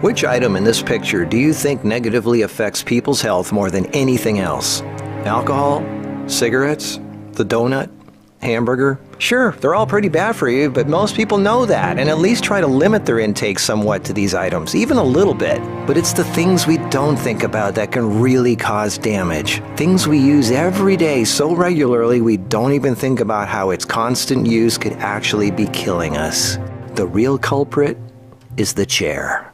Which item in this picture do you think negatively affects people's health more than anything else? Alcohol? Cigarettes? The donut? Hamburger? Sure, they're all pretty bad for you, but most people know that and at least try to limit their intake somewhat to these items, even a little bit. But it's the things we don't think about that can really cause damage. Things we use every day so regularly we don't even think about how its constant use could actually be killing us. The real culprit is the chair.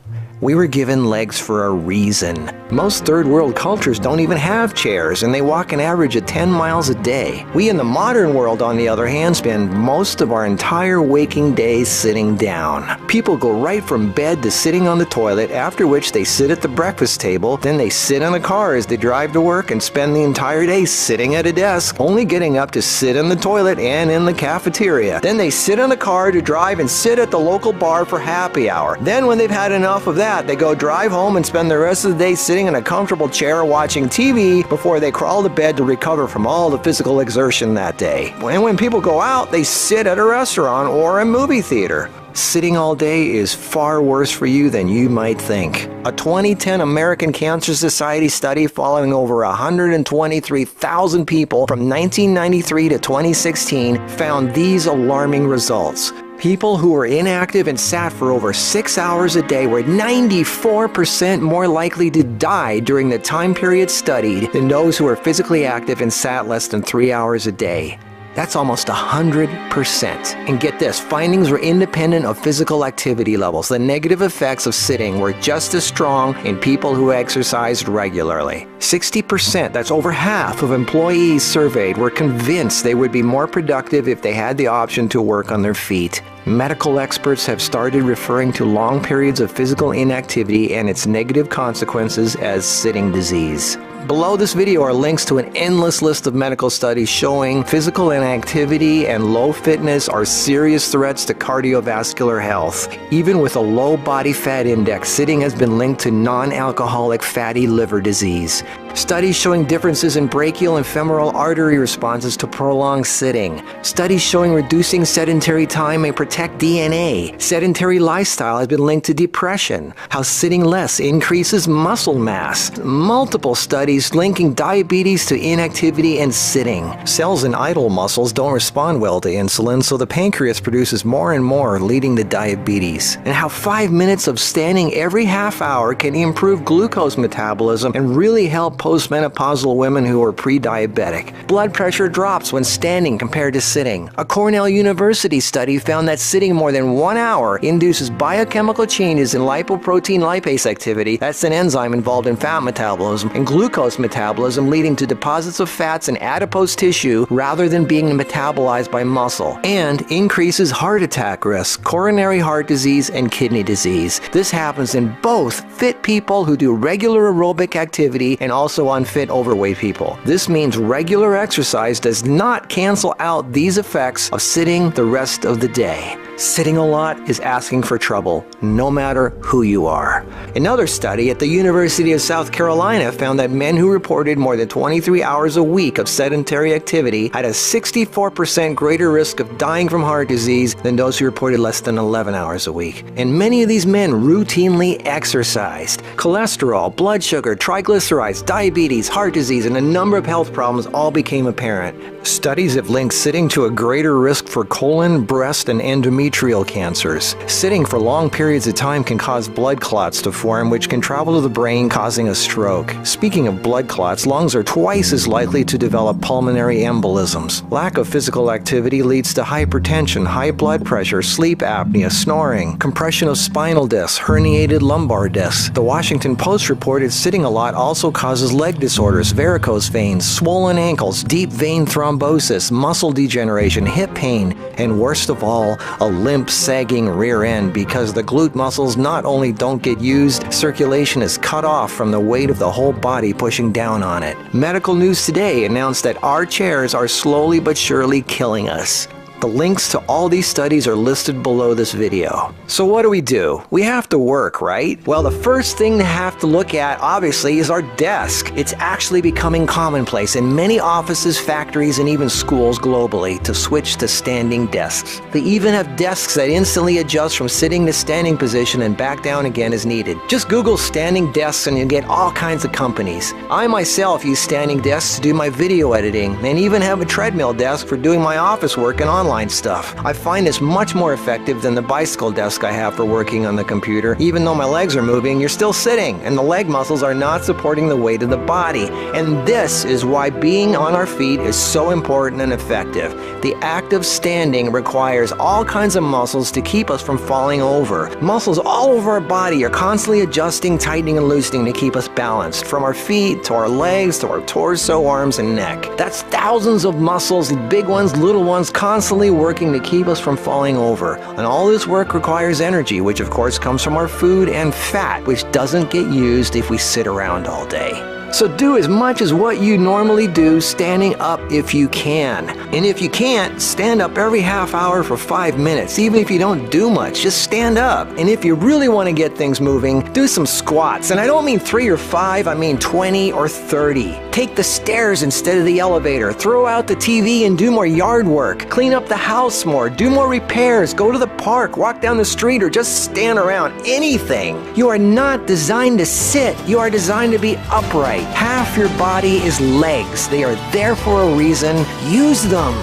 We were given legs for a reason. Most third world cultures don't even have chairs, and they walk an average of 10 miles a day. We in the modern world, on the other hand, spend most of our entire waking days sitting down. People go right from bed to sitting on the toilet, after which they sit at the breakfast table, then they sit in the car as they drive to work and spend the entire day sitting at a desk, only getting up to sit in the toilet and in the cafeteria. Then they sit in the car to drive and sit at the local bar for happy hour. Then when they've had enough of that, they go drive home and spend the rest of the day sitting in a comfortable chair watching TV before they crawl to bed to recover from all the physical exertion that day. And when people go out, they sit at a restaurant or a movie theater. Sitting all day is far worse for you than you might think. A 2010 American Cancer Society study following over 123,000 people from 1993 to 2016 found these alarming results. People who were inactive and sat for over 6 hours a day were 94% more likely to die during the time period studied than those who were physically active and sat less than 3 hours a day. That's almost 100%. And get this, findings were independent of physical activity levels. The negative effects of sitting were just as strong in people who exercised regularly. 60%, that's over half of employees surveyed, were convinced they would be more productive if they had the option to work on their feet. Medical experts have started referring to long periods of physical inactivity and its negative consequences as sitting disease. Below this video are links to an endless list of medical studies showing physical inactivity and low fitness are serious threats to cardiovascular health. Even with a low body fat index, sitting has been linked to non-alcoholic fatty liver disease. Studies showing differences in brachial and femoral artery responses to prolonged sitting. Studies showing reducing sedentary time may protect DNA. Sedentary lifestyle has been linked to depression. How sitting less increases muscle mass. Multiple studies linking diabetes to inactivity and sitting. Cells in idle muscles don't respond well to insulin, so the pancreas produces more and more, leading to diabetes. And how 5 minutes of standing every half hour can improve glucose metabolism and really help postmenopausal women who are pre-diabetic. Blood pressure drops when standing compared to sitting. A Cornell University study found that sitting more than 1 hour induces biochemical changes in lipoprotein lipase activity, that's an enzyme involved in fat metabolism, and glucose metabolism, leading to deposits of fats in adipose tissue rather than being metabolized by muscle, and increases heart attack risk, coronary heart disease, and kidney disease. This happens in both fit people who do regular aerobic activity and also unfit overweight people. This means regular exercise does not cancel out these effects of sitting the rest of the day. Sitting a lot is asking for trouble, no matter who you are. Another study at the University of South Carolina found that men who reported more than 23 hours a week of sedentary activity had a 64% greater risk of dying from heart disease than those who reported less than 11 hours a week. And many of these men routinely exercised. Cholesterol, blood sugar, triglycerides, diabetes, heart disease, and a number of health problems all became apparent. Studies have linked sitting to a greater risk for colon, breast, and endometrial cancers. Sitting for long periods of time can cause blood clots to form, which can travel to the brain, causing a stroke. Speaking of blood clots, lungs are twice as likely to develop pulmonary embolisms. Lack of physical activity leads to hypertension, high blood pressure, sleep apnea, snoring, compression of spinal discs, herniated lumbar discs. The Washington Post reported sitting a lot also causes leg disorders, varicose veins, swollen ankles, deep vein thrombosis, muscle degeneration, hip pain, and worst of all, a limp, sagging rear end because the glute muscles not only don't get used, circulation is cut off from the weight of the whole body pushing down on it. Medical News Today announced that our chairs are slowly but surely killing us. The links to all these studies are listed below this video. So what do? We have to work, right? Well, the first thing to have to look at, obviously, is our desk. It's actually becoming commonplace in many offices, factories, and even schools globally to switch to standing desks. They even have desks that instantly adjust from sitting to standing position and back down again as needed. Just Google standing desks and you'll get all kinds of companies. I myself use standing desks to do my video editing and even have a treadmill desk for doing my office work and online stuff. I find this much more effective than the bicycle desk I have for working on the computer. Even though my legs are moving, you're still sitting, and the leg muscles are not supporting the weight of the body. And this is why being on our feet is so important and effective. The act of standing requires all kinds of muscles to keep us from falling over. Muscles all over our body are constantly adjusting, tightening, and loosening to keep us balanced, from our feet to our legs to our torso, arms, and neck. That's thousands of muscles, big ones, little ones, constantly working to keep us from falling over. And all this work requires energy, which of course comes from our food, and fat, which doesn't get used if we sit around all day. So do as much as what you normally do standing up if you can. And if you can't, stand up every half hour for 5 minutes. Even if you don't do much, just stand up. And if you really want to get things moving, do some squats. And I don't mean 3 or 5, I mean 20 or 30. Take the stairs instead of the elevator. Throw out the TV and do more yard work. Clean up the house more. Do more repairs. Go to the park. Walk down the street or just stand around. Anything. You are not designed to sit. You are designed to be upright. Half your body is legs. They are there for a reason. Use them.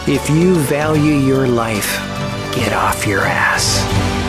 If you value your life, get off your ass.